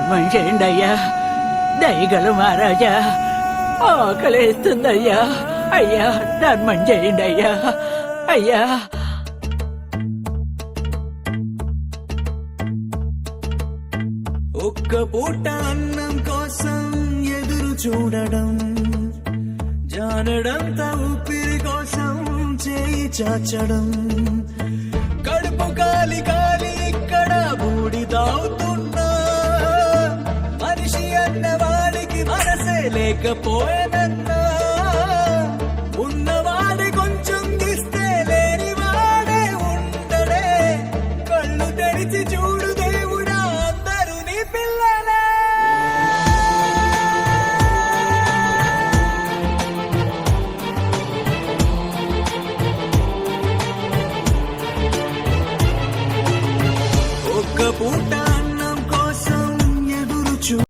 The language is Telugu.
ధర్మం చేయండి అయ్యా, దయగల మహారాజా, ఆకలేస్తుందయ్యా. అయ్యా ధర్మం చేయండి అయ్యా. అయ్యా ఒక్క పూట అన్నం కోసం ఎదురు చూడడం, జానడంత ఊపిరి కోసం చేయి చాచడం, కడుపు కాలి కాలి ఇక్కడ బూడిదావుతున్నా, మనిషి అన్న వాడికి మనసే లేకపోయేదన్నా.